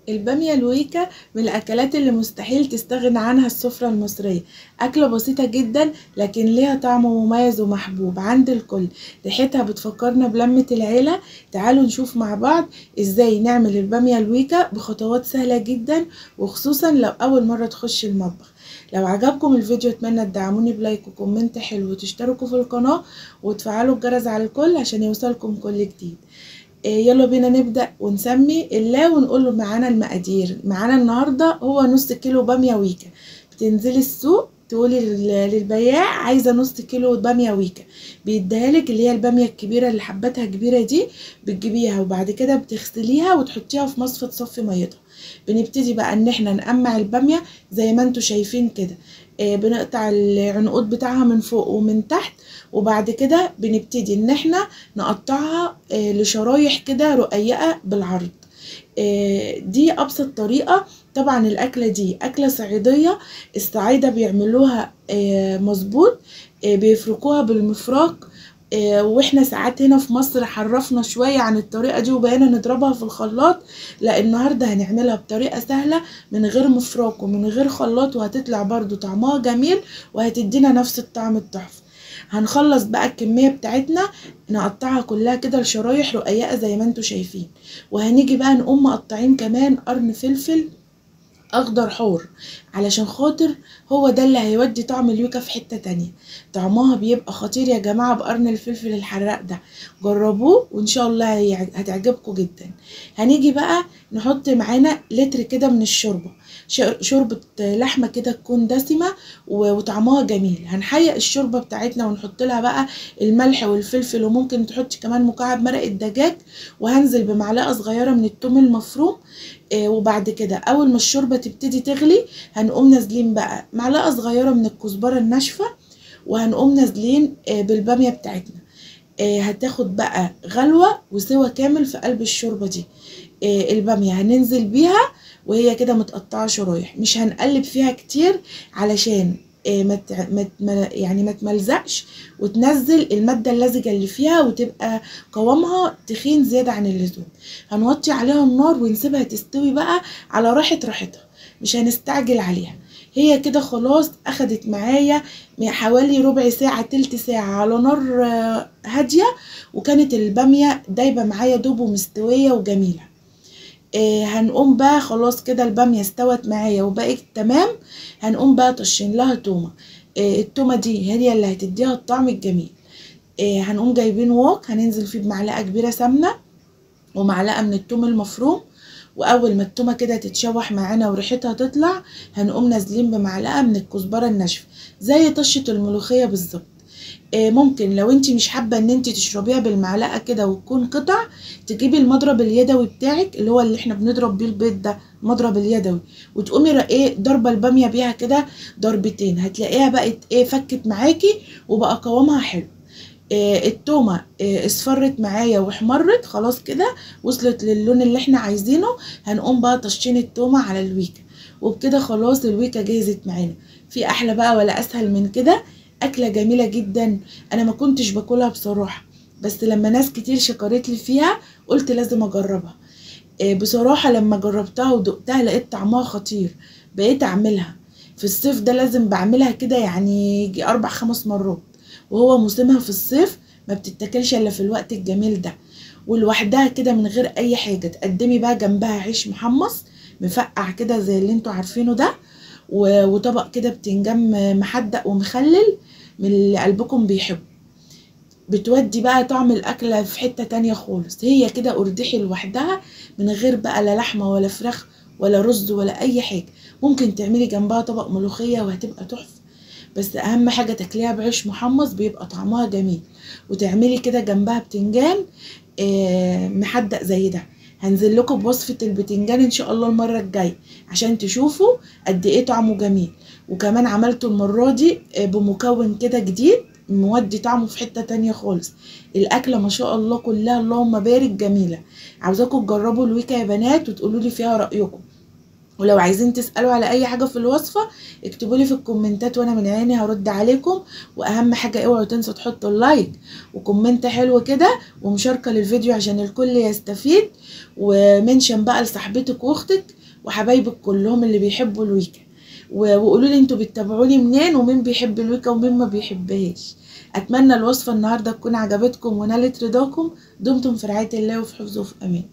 البامية الويكا من الأكلات اللي مستحيل تستغنى عنها السفرة المصرية. أكلة بسيطة جدا لكن ليها طعم مميز ومحبوب عند الكل. ريحتها بتفكرنا بلمة العيلة. تعالوا نشوف مع بعض ازاي نعمل البامية الويكا بخطوات سهلة جدا، وخصوصا لو أول مرة تخش المطبخ. لو عجبكم الفيديو اتمنى تدعموني بلايك وكومنت حلو وتشتركوا في القناة وتفعلوا الجرس على الكل عشان يوصلكم كل جديد. يلا بينا نبدأ ونسمي الله ونقول له معانا المقادير. معانا النهاردة هو نص كيلو بامية ويكا. بتنزلي السوق تقولي للبياع عايزة نص كيلو بامية ويكا، بيديهالك اللي هي البامية الكبيرة اللي حبتها كبيرة دي. بتجيبيها وبعد كده بتغسليها وتحطيها في مصفى تصفي ميتها. بنبتدي بقى ان احنا نقمع البامية زي ما انتوا شايفين كده. بنقطع العنقود بتاعها من فوق ومن تحت، وبعد كده بنبتدي ان احنا نقطعها لشرايح كده رقيقة بالعرض. دي ابسط طريقة. طبعا الاكلة دي اكلة صعيدية، الصعايدة بيعملوها مظبوط. بيفركوها بالمفراك. واحنا ساعات هنا في مصر حرفنا شوية عن الطريقة دي وبقينا نضربها في الخلاط. لا، النهاردة هنعملها بطريقة سهلة من غير مفراك ومن غير خلاط، وهتطلع برضو طعمها جميل وهتدينا نفس الطعم التحفة. هنخلص بقى الكمية بتاعتنا، نقطعها كلها كده لشرايح رقيقة زي ما انتوا شايفين. وهنيجي بقى نقوم مقطعين كمان قرن فلفل اخضر حور، علشان خاطر هو ده اللي هيودي طعم اليوكا في حتة تانية. طعمها بيبقى خطير يا جماعة بقرن الفلفل الحراق ده. جربوه وان شاء الله هتعجبكم جدا. هنيجي بقى نحط معانا لتر كده من الشوربة، شوربة لحمة كده تكون دسمة وطعمها جميل. هنحيق الشوربة بتاعتنا ونحط لها بقى الملح والفلفل، وممكن تحطي كمان مكعب مرق الدجاج. وهنزل بمعلقة صغيرة من الثوم المفروم. وبعد كده اول ما الشوربه تبتدي تغلي هنقوم نازلين بقى معلقه صغيره من الكزبره الناشفه، وهنقوم نازلين بالباميه بتاعتنا. هتاخد بقى غلوه وسوا كامل في قلب الشوربه دي. الباميه هننزل بيها وهي كده متقطعه شرايح، مش هنقلب فيها كتير علشان يعني ما تملزقش وتنزل المادة اللزجة اللي فيها وتبقى قوامها تخين زيادة عن اللزوم. هنوطي عليها النار ونسيبها تستوي بقى على راحتها، مش هنستعجل عليها. هي كده خلاص اخدت معايا حوالي ربع ساعة تلت ساعة على نار هادية، وكانت البامية دايبة معايا دوب ومستوية وجميلة. هنقوم بقى خلاص كده البامية استوت معايا وبقت تمام. هنقوم بقى طشين لها تومة. التومة دي هي اللي هتديها الطعم الجميل. هنقوم جايبين ووك هننزل فيه بمعلقة كبيرة سمنة ومعلقة من التوم المفروم. واول ما التومة كده تتشوح معانا وريحتها تطلع هنقوم نازلين بمعلقة من الكزبرة الناشفة زي طشة الملوخية بالظبط. ممكن لو انت مش حابه ان انت تشربيها بالمعلقه كده وتكون قطع، تجيبي المضرب اليدوي بتاعك اللي هو اللي احنا بنضرب بيه البيض ده، المضرب اليدوي، وتقومي ضربه الباميه بيها كده ضربتين، هتلاقيها بقت فكت معاكي وبقى قوامها حلو. التومه اصفرت معايا واحمرت خلاص كده، وصلت للون اللي احنا عايزينه. هنقوم بقى طشين التومه على الويكا، وبكده خلاص الويكا جهزت معانا. في احلى بقى ولا اسهل من كده؟ اكله جميله جدا. انا ما كنتش باكلها بصراحه، بس لما ناس كتير شكرت لي فيها قلت لازم اجربها. بصراحه لما جربتها ودقتها لقيت طعمها خطير. بقيت اعملها في الصيف ده، لازم بعملها كده يعني يجي 4 5 مرات، وهو موسمها في الصيف ما بتتاكلش الا في الوقت الجميل ده. ولوحدها كده من غير اي حاجه، تقدمي بقى جنبها عيش محمص مفقع كده زي اللي انتوا عارفينه ده، وطبق كده بتنجان محدق ومخلل من اللي قلبكم بيحبه. بتودي بقى طعم الأكلة في حتة تانية خالص. هي كده أردحي لوحدها من غير بقى لا لحمة ولا فراخ ولا رز ولا أي حاجة. ممكن تعملي جنبها طبق ملوخية وهتبقى تحفة، بس أهم حاجة تاكليها بعيش محمص بيبقى طعمها جميل. وتعملي كده جنبها بتنجان محدق زي ده. هنزل لكم بوصفة البتنجان ان شاء الله المرة الجاية عشان تشوفوا قد ايه طعمه جميل. وكمان عملته المرة دي بمكون كده جديد مودي طعمه في حتة تانية خالص. الاكلة ما شاء الله كلها اللهم بارك جميلة. عاوزاكم تجربوا الويكا يا بنات وتقولوا لي فيها رأيكم. ولو عايزين تسألوا على اي حاجة في الوصفة اكتبوا لي في الكومنتات وانا من عيني هرد عليكم. واهم حاجة اوعوا تنسوا تحطوا اللايك وكومنت حلو كده ومشاركة للفيديو عشان الكل يستفيد، ومنشن بقى لصاحبتك واختك وحبايبك كلهم اللي بيحبوا الويكا، وقولوا لي انتوا بتتابعوني منين ومين بيحب الويكا ومين ما بيحبهاش. اتمنى الوصفة النهاردة تكون عجبتكم ونالت رضاكم. دمتم في رعاية الله وفي حفظه وفي امان.